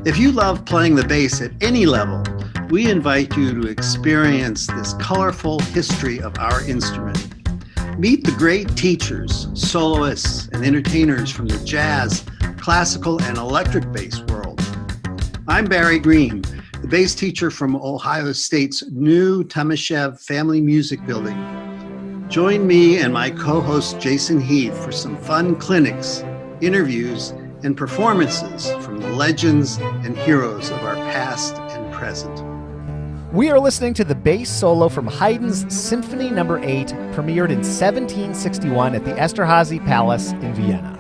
If you love playing the bass at any level, we invite you to experience this colorful history of our instrument. Meet the great teachers, soloists, and entertainers from the jazz, classical, and electric bass world. I'm Barry Green, the bass teacher from Ohio State's new Tomashev Family Music Building. Join me and my co-host Jason Heath for some fun clinics, interviews, and performances from the legends and heroes of our past and present. We are listening to the bass solo from Haydn's Symphony No. 8, premiered in 1761 at the Esterházy Palace in Vienna.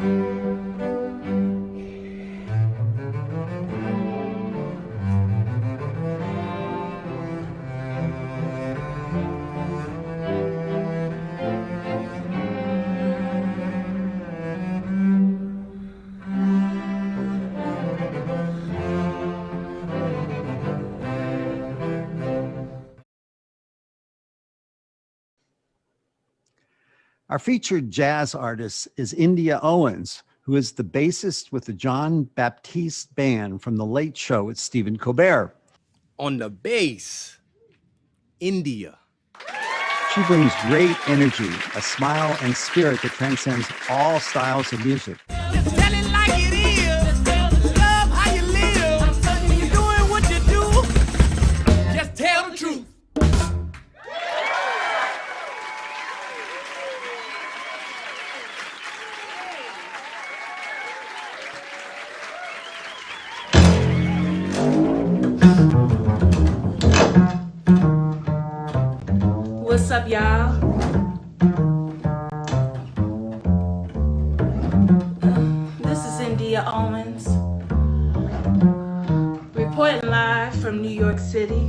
Our featured jazz artist is Indea Owens, who is the bassist with the Jon Batiste band from The Late Show with Stephen Colbert. On the bass, Indea. She brings great energy, a smile, and spirit that transcends all styles of music. Just tell it like it is. Love how you live. When you're doing what you do, just tell the truth. What's up, y'all? This is Indea Owens, reporting live from New York City.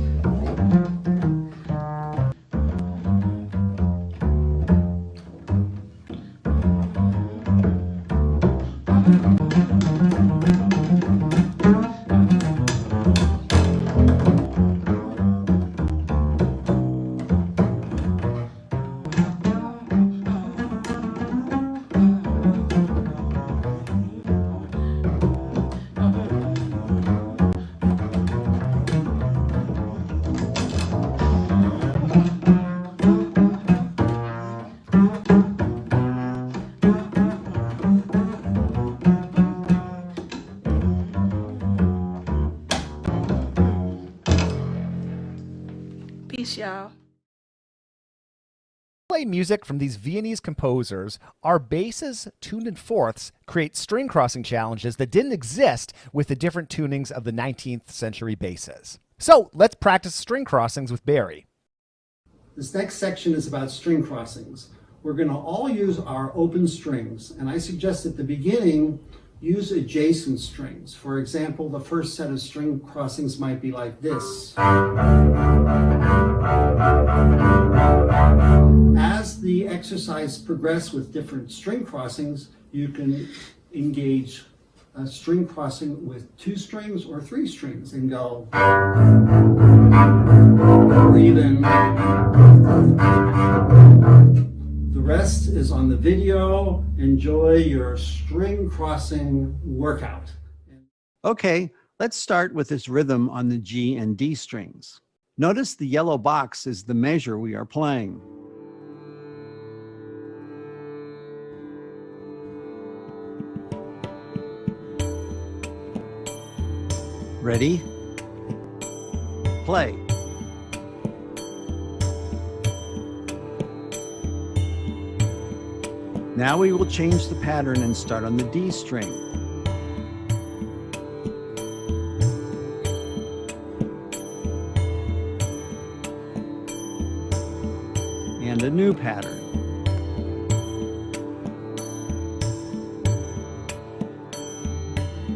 Peace, y'all. Play music from these Viennese composers, our basses tuned in fourths create string crossing challenges that didn't exist with the different tunings of the 19th century basses. So let's practice string crossings with Barry. This next section is about string crossings. We're going to all use our open strings, and I suggest at the beginning use adjacent strings. For example, the first set of string crossings might be like this. As the exercise progresses with different string crossings, you can engage a string crossing with 2 strings or 3 strings and go, or even. The rest is on the video. Enjoy your string crossing workout. Okay, let's start with this rhythm on the G and D strings. Notice the yellow box is the measure we are playing. Ready? Play. Now we will change the pattern and start on the D string. And a new pattern.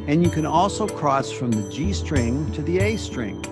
And you can also cross from the G string to the A string.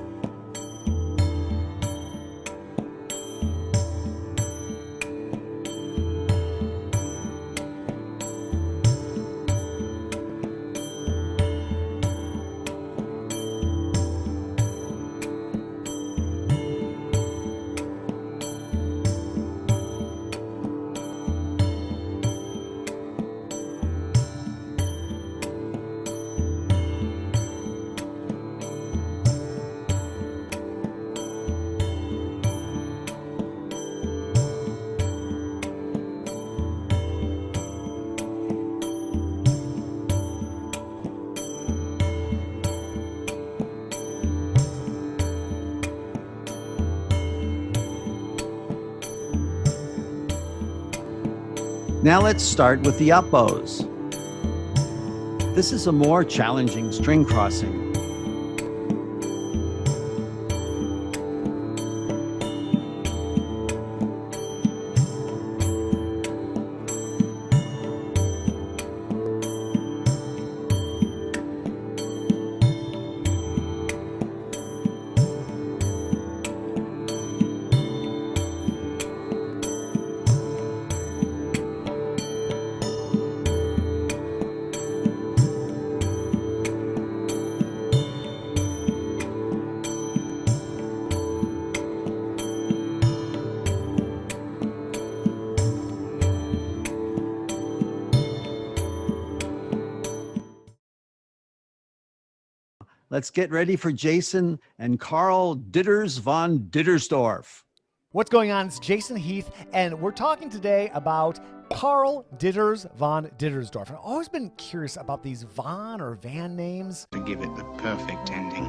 Now let's start with the up bows. This is a more challenging string crossing. Let's get ready for Jason and Karl Ditters von Dittersdorf. What's going on? It's Jason Heath, and we're talking today about Karl Ditters von Dittersdorf. I've always been curious about these von or van names. To give it the perfect ending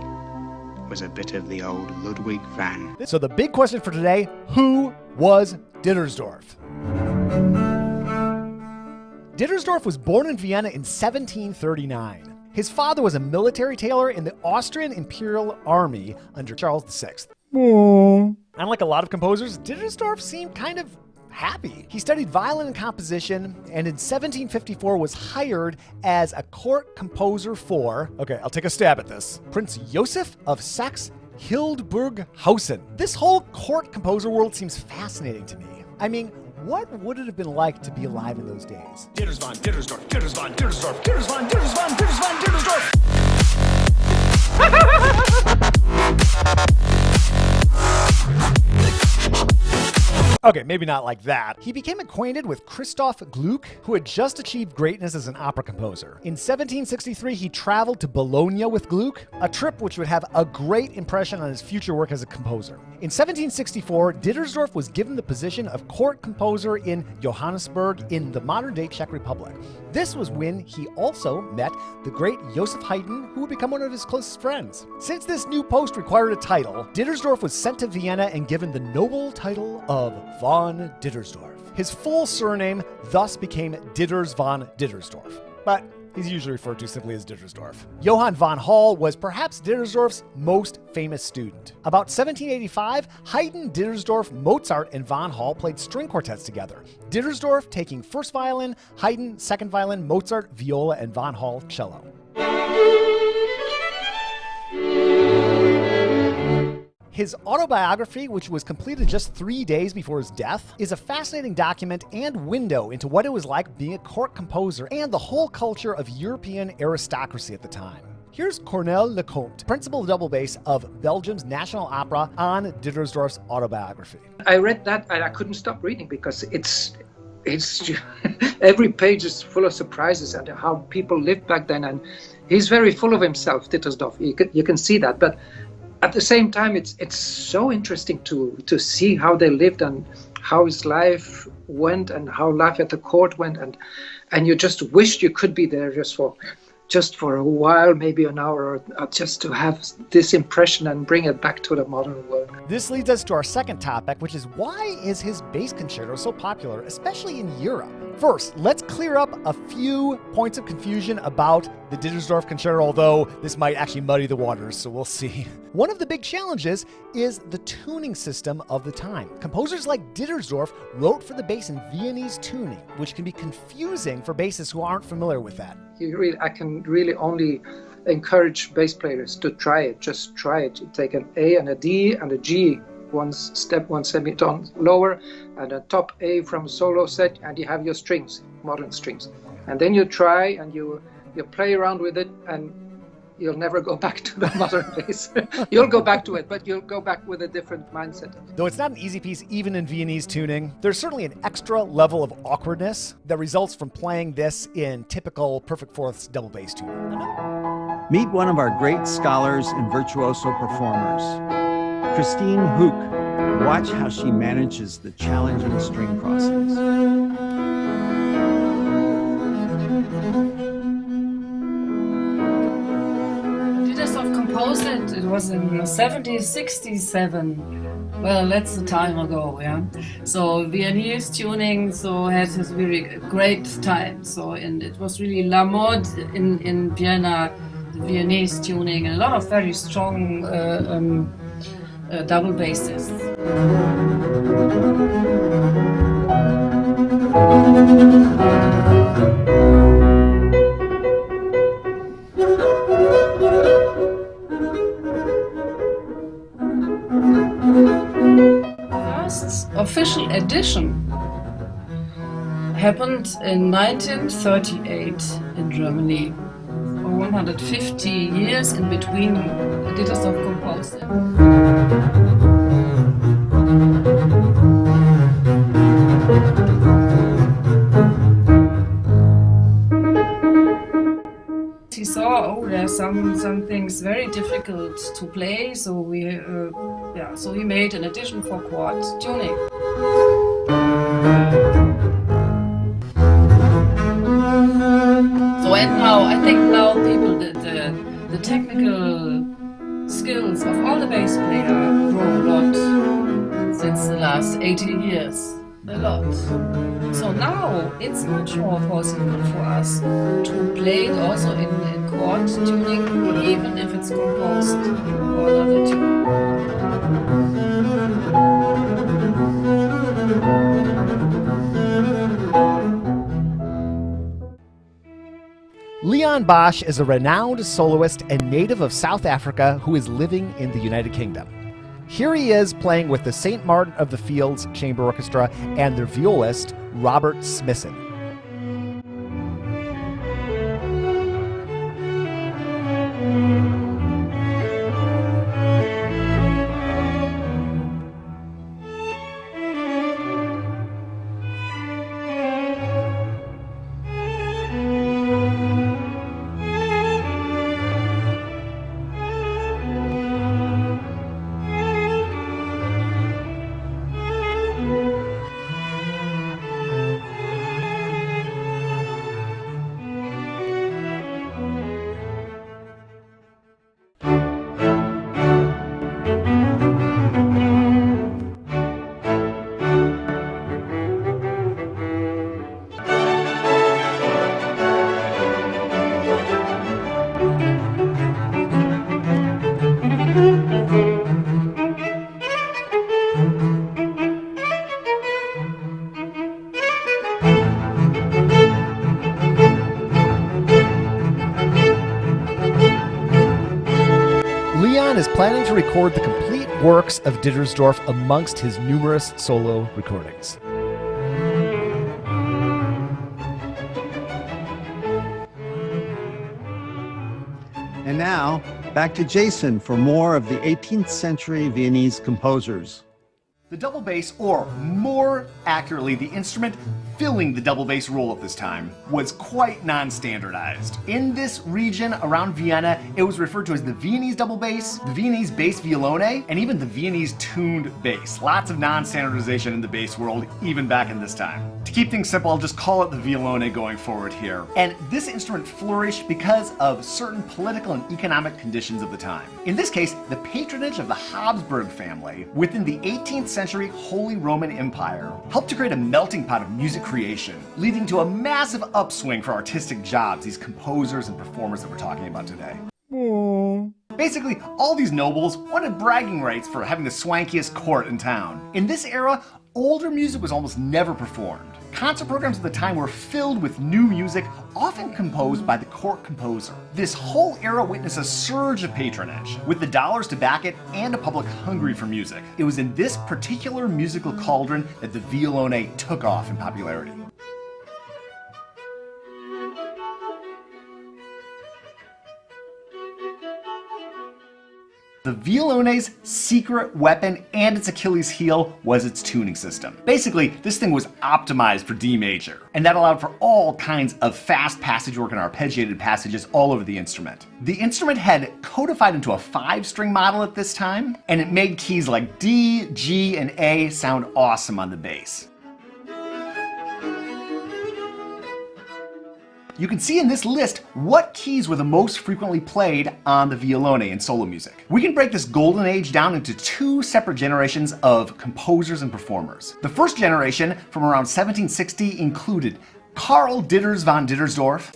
was a bit of the old Ludwig van. So the big question for today, who was Dittersdorf? Dittersdorf was born in Vienna in 1739. His father was a military tailor in the Austrian Imperial Army under Charles VI. Unlike a lot of composers, Dittersdorf seemed kind of happy. He studied violin and composition, and in 1754 was hired as a court composer for, okay, I'll take a stab at this, Prince Joseph of Saxe-Hildburghausen. This whole court composer world seems fascinating to me. I mean, what would it have been like to be alive in those days? Ditters von Dittersdorf, Ditters von Dittersdorf, Ditters von Dittersdorf, Ditters von Dittersdorf. Okay, maybe not like that. He became acquainted with Christoph Gluck, who had just achieved greatness as an opera composer. In 1763, he traveled to Bologna with Gluck, a trip which would have a great impression on his future work as a composer. In 1764, Dittersdorf was given the position of court composer in Johannesburg in the modern-day Czech Republic. This was when he also met the great Joseph Haydn, who would become one of his closest friends. Since this new post required a title, Dittersdorf was sent to Vienna and given the noble title of von Dittersdorf. His full surname thus became Ditters von Dittersdorf, but he's usually referred to simply as Dittersdorf. Johann Vanhal was perhaps Dittersdorf's most famous student. About 1785, Haydn, Dittersdorf, Mozart, and Vanhal played string quartets together. Dittersdorf taking first violin, Haydn second violin, Mozart viola, and Vanhal cello. His autobiography, which was completed just 3 days before his death, is a fascinating document and window into what it was like being a court composer and the whole culture of European aristocracy at the time. Here's Cornel Lecomte, principal double bass of Belgium's National Opera, on Dittersdorf's autobiography. I read that and I couldn't stop reading because it's every page is full of surprises and how people lived back then, and he's very full of himself, Dittersdorf. You can see that, but at the same time, it's so interesting to see how they lived and how his life went and how life at the court went, and you just wished you could be there just for a while, maybe an hour, or just to have this impression and bring it back to the modern world. This leads us to our second topic, which is why is his bass concerto so popular, especially in Europe? First, let's clear up a few points of confusion about the Dittersdorf concerto, although this might actually muddy the waters, so we'll see. One of the big challenges is the tuning system of the time. Composers like Dittersdorf wrote for the bass in Viennese tuning, which can be confusing for bassists who aren't familiar with that. I can really only encourage bass players to try it. Just try it. You take an A and a D and a G, one semitone lower, and a top A from a solo set, and you have your strings, modern strings. And then you try and you play around with it, and you'll never go back to the modern bass. You'll go back to it, but you'll go back with a different mindset. Though it's not an easy piece even in Viennese tuning, there's certainly an extra level of awkwardness that results from playing this in typical perfect fourths double bass tuning. Meet one of our great scholars and virtuoso performers, Christine Hoock. Watch how she manages the challenging string crossings. Dittersdorf composed it. It was in 1767. Well, that's a time ago, yeah. So Viennese tuning had this very great time. And it was really la mode in Vienna, the Viennese tuning, and a lot of very strong double basses. Official edition happened in 1938 in Germany. For 150 years in between, Dittersdorf composed it. He saw, there's some things very difficult to play, so he made an edition for chord tuning. And now, I think people, the technical skills of all the bass players grow a lot since the last 80 years. A lot. So now it's much more possible for us to play it also in chord tuning, even if it's composed for another tune. Leon Bosch is a renowned soloist and native of South Africa who is living in the United Kingdom. Here he is playing with the St. Martin of the Fields Chamber Orchestra and their violist, Robert Smissen. Is planning to record the complete works of Dittersdorf amongst his numerous solo recordings. And now, back to Jason for more of the 18th century Viennese composers. The double bass, or more accurately, the instrument filling the double bass role at this time, was quite non-standardized. In this region around Vienna, it was referred to as the Viennese double bass, the Viennese bass violone, and even the Viennese tuned bass. Lots of non-standardization in the bass world, even back in this time. To keep things simple, I'll just call it the violone going forward here. And this instrument flourished because of certain political and economic conditions of the time. In this case, the patronage of the Habsburg family within the 18th century Holy Roman Empire helped to create a melting pot of music creation, leading to a massive upswing for artistic jobs, these composers and performers that we're talking about today. Basically, all these nobles wanted bragging rights for having the swankiest court in town. In this era, older music was almost never performed. Concert programs at the time were filled with new music, often composed by the court composer. This whole era witnessed a surge of patronage, with the dollars to back it and a public hungry for music. It was in this particular musical cauldron that the violone took off in popularity. The violone's secret weapon and its Achilles heel was its tuning system. Basically, this thing was optimized for D major, and that allowed for all kinds of fast passage work and arpeggiated passages all over the instrument. The instrument had codified into a 5-string model at this time, and it made keys like D, G, and A sound awesome on the bass. You can see in this list what keys were the most frequently played on the violone in solo music. We can break this golden age down into two separate generations of composers and performers. The first generation, from around 1760, included Karl Ditters von Dittersdorf,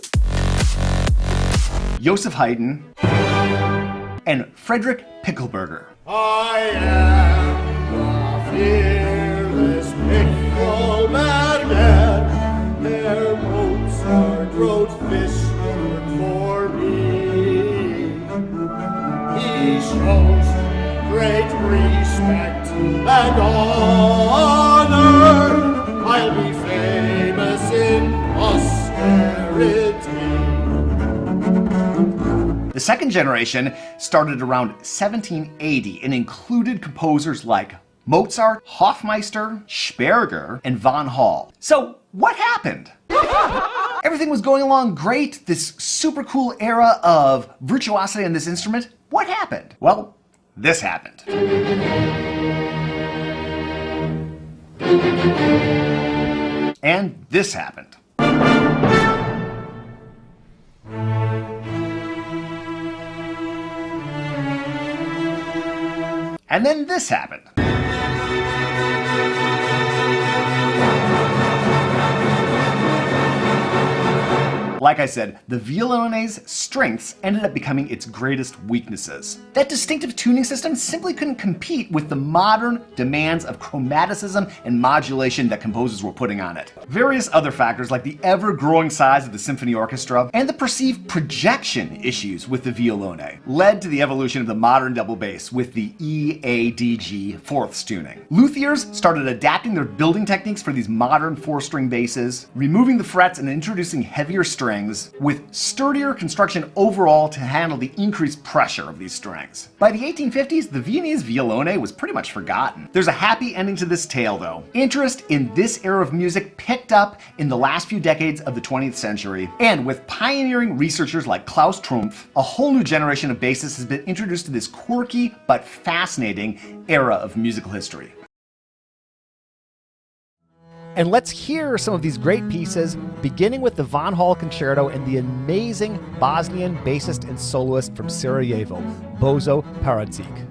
Joseph Haydn, and Friedrich Pickelberger. I am a fearless Pickelberger. Herr Mozart wrote this work for me. He shows great respect and honor. I'll be famous in posterity. The second generation started around 1780 and included composers like Mozart, Hoffmeister, Sperger, and Vanhal. So what happened? Everything was going along great, this super cool era of virtuosity on this instrument. What happened? Well, this happened. And this happened. And then this happened. Like I said, the violone's strengths ended up becoming its greatest weaknesses. That distinctive tuning system simply couldn't compete with the modern demands of chromaticism and modulation that composers were putting on it. Various other factors like the ever-growing size of the symphony orchestra and the perceived projection issues with the violone led to the evolution of the modern double bass with the EADG fourths tuning. Luthiers started adapting their building techniques for these modern four-string basses, removing the frets and introducing heavier strings with sturdier construction overall to handle the increased pressure of these strings. By the 1850s, the Viennese violone was pretty much forgotten. There's a happy ending to this tale though. Interest in this era of music picked up in the last few decades of the 20th century, and with pioneering researchers like Klaus Trumpf, a whole new generation of bassists has been introduced to this quirky but fascinating era of musical history. And let's hear some of these great pieces, beginning with the Vanhal Concerto and the amazing Bosnian bassist and soloist from Sarajevo, Bozo Paradzik.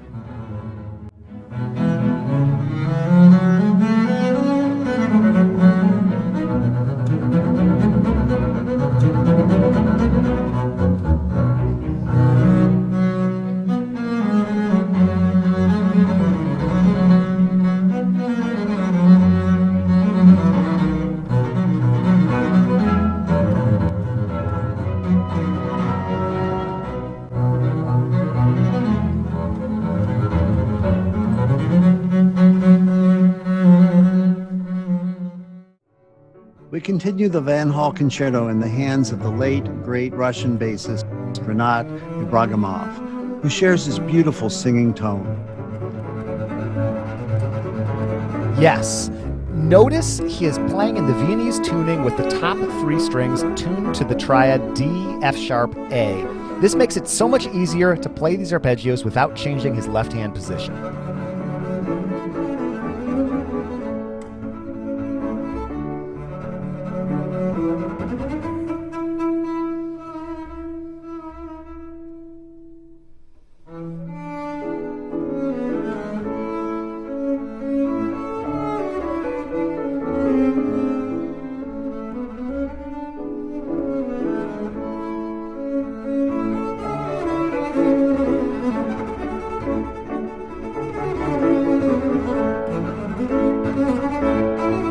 We continue the Vanhal Concerto in the hands of the late, great Russian bassist Rinat Ibragimov, who shares his beautiful singing tone. Yes, notice he is playing in the Viennese tuning with the top three strings tuned to the triad D, F sharp, A. This makes it so much easier to play these arpeggios without changing his left hand position.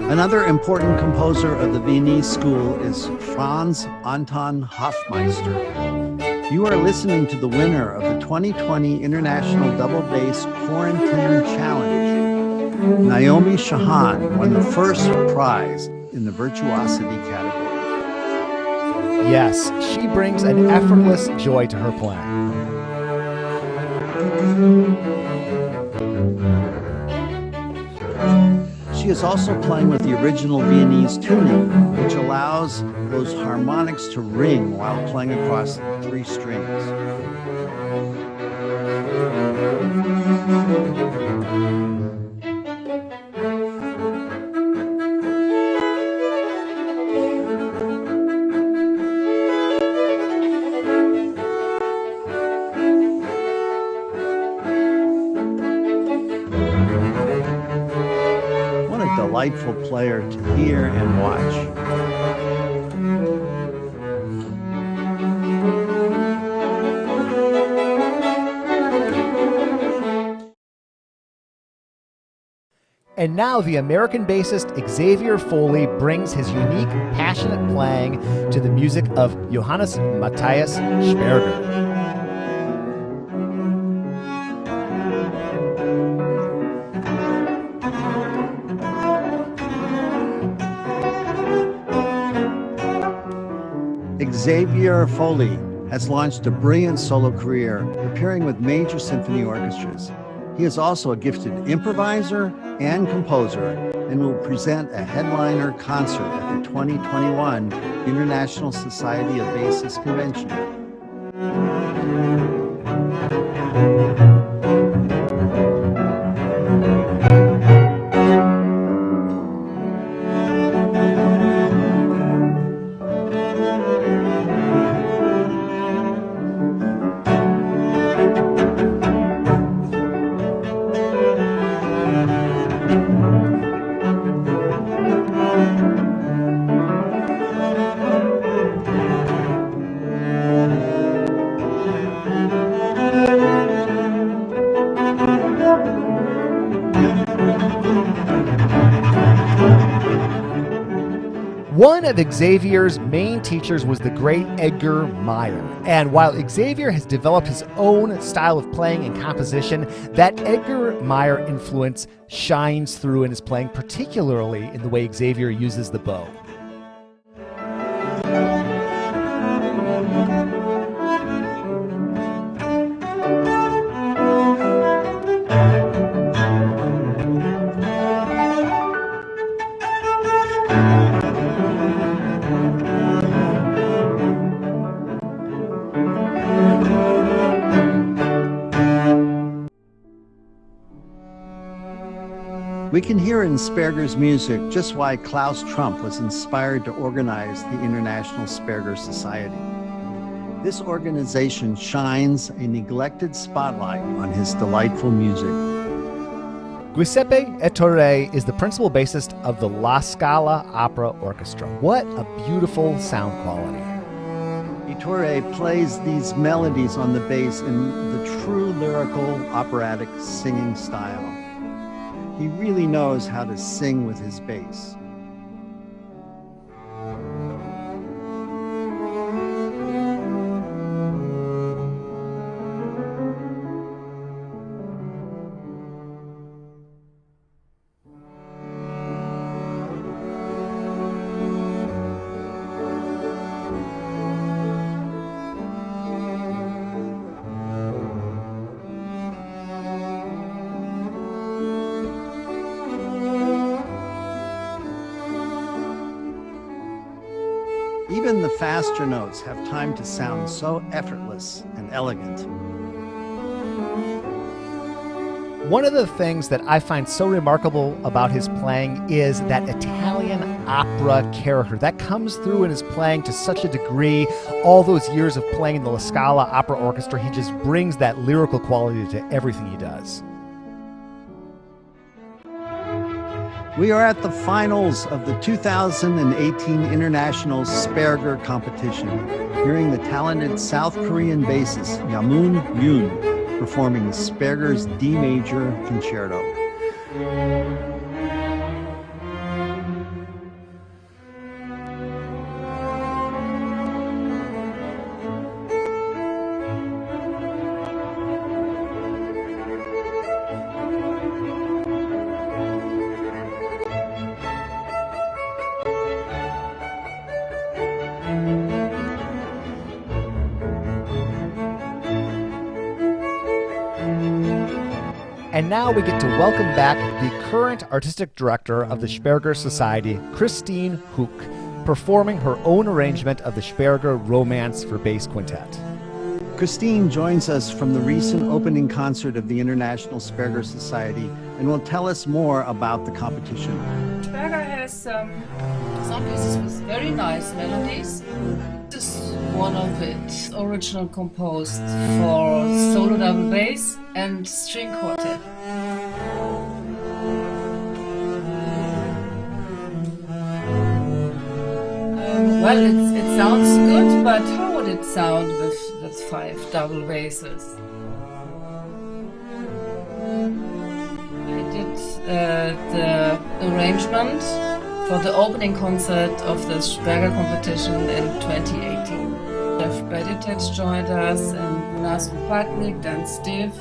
Another important composer of the Viennese school is Franz Anton Hoffmeister. You are listening to the winner of the 2020 International Double Bass Quarantine Challenge. Naomi Shaham won the first prize in the virtuosity category. Yes, she brings an effortless joy to her playing. She is also playing with the original Viennese tuning, which allows those harmonics to ring while playing across three strings. delightful player to hear and watch. And now the American bassist Xavier Foley brings his unique, passionate playing to the music of Johannes Matthias Sperger. Xavier Foley has launched a brilliant solo career, appearing with major symphony orchestras. He is also a gifted improviser and composer and will present a headliner concert at the 2021 International Society of Bassists Convention. One of Xavier's main teachers was the great Edgar Meyer. And while Xavier has developed his own style of playing and composition, that Edgar Meyer influence shines through in his playing, particularly in the way Xavier uses the bow. We can hear in Sperger's music just why Klaus Trump was inspired to organize the International Sperger Society. This organization shines a neglected spotlight on his delightful music. Giuseppe Ettore is the principal bassist of the La Scala Opera Orchestra. What a beautiful sound quality. Ettore plays these melodies on the bass in the true lyrical operatic singing style. He really knows how to sing with his bass. Even the faster notes have time to sound so effortless and elegant. One of the things that I find so remarkable about his playing is that Italian opera character that comes through in his playing to such a degree. All those years of playing in the La Scala Opera Orchestra, he just brings that lyrical quality to everything he does. We are at the finals of the 2018 International Sperger Competition, hearing the talented South Korean bassist Youn performing Sperger's D Major Concerto. And now we get to welcome back the current artistic director of the Sperger Society, Christine Hoock, performing her own arrangement of the Sperger Romance for Bass Quintet. Christine joins us from the recent opening concert of the International Sperger Society and will tell us more about the competition. Sperger has some pieces with very nice melodies. This is one of it, original composed for solo double bass and string quartet. Well, it sounds good, but how would it sound with 5 double basses? I did the arrangement for the opening concert of the Sperger competition in 2018. Batiste joined us, and Nas Upatnik, Dan Steve,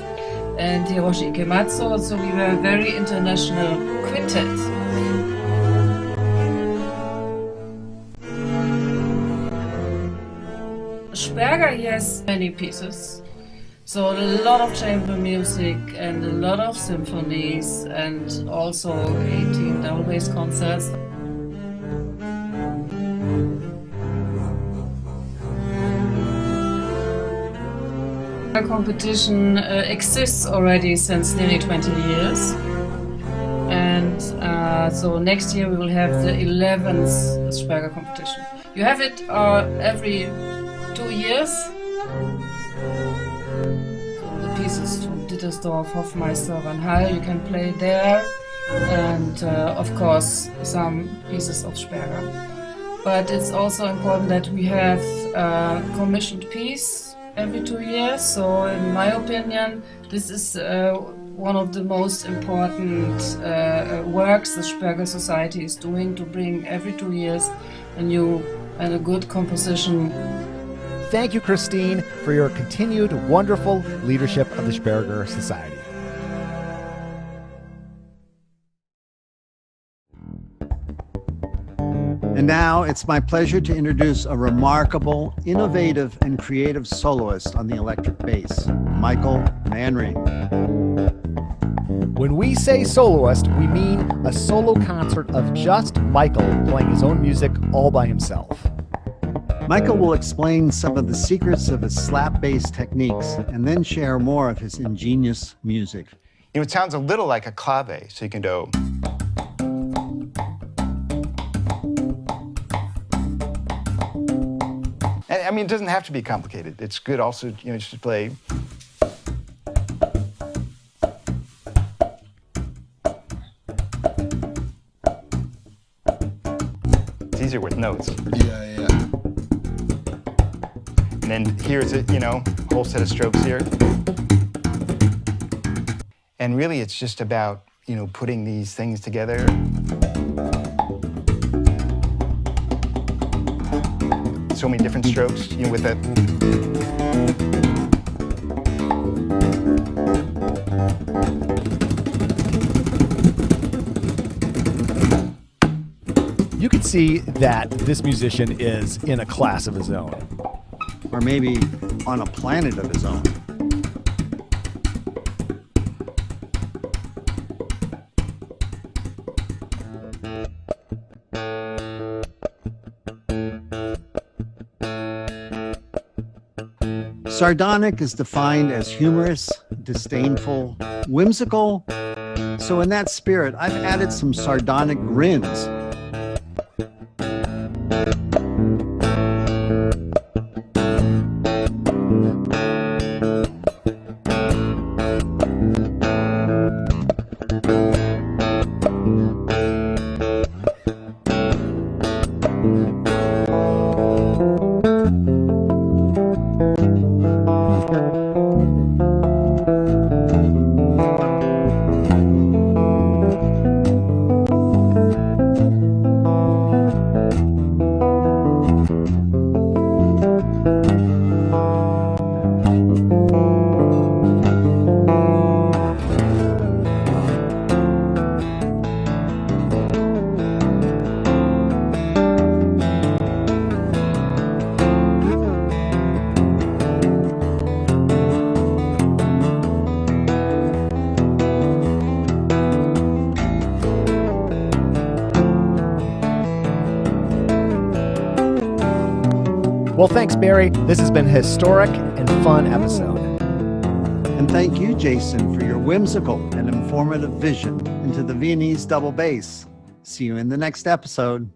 and Hiroshi Ikematsu, so we were a very international quintet. Sperger, yes, many pieces. So a lot of chamber music and a lot of symphonies and also 18 double bass concerts. The competition exists already since nearly 20 years. And so next year we will have the 11th Sperger competition. You have it every 2 years. So the pieces from Dittersdorf, Hoffmeister, Vanhal, you can play there. And of course some pieces of Sperger. But it's also important that we have a commissioned piece every 2 years. So in my opinion, this is one of the most important works the Sperger Society is doing, to bring every 2 years a new and a good composition. Thank you, Christine, for your continued wonderful leadership of the Sperger Society. And now it's my pleasure to introduce a remarkable, innovative, and creative soloist on the electric bass, Michael Manring. When we say soloist, we mean a solo concert of just Michael playing his own music all by himself. Michael will explain some of the secrets of his slap bass techniques and then share more of his ingenious music. You know, it sounds a little like a clave, so you can do. And, I mean, it doesn't have to be complicated. It's good also, you know, just to play. It's easier with notes. Yeah. And then here's a, you know, whole set of strokes here. And really it's just about, you know, putting these things together. So many different strokes, you know, with that. You can see that this musician is in a class of his own. Or maybe on a planet of his own. Sardonic is defined as humorous, disdainful, whimsical. So in that spirit, I've added some sardonic grins. Well, thanks, Barry. This has been a historic and fun episode. And thank you, Jason, for your whimsical and informative vision into the Viennese double bass. See you in the next episode.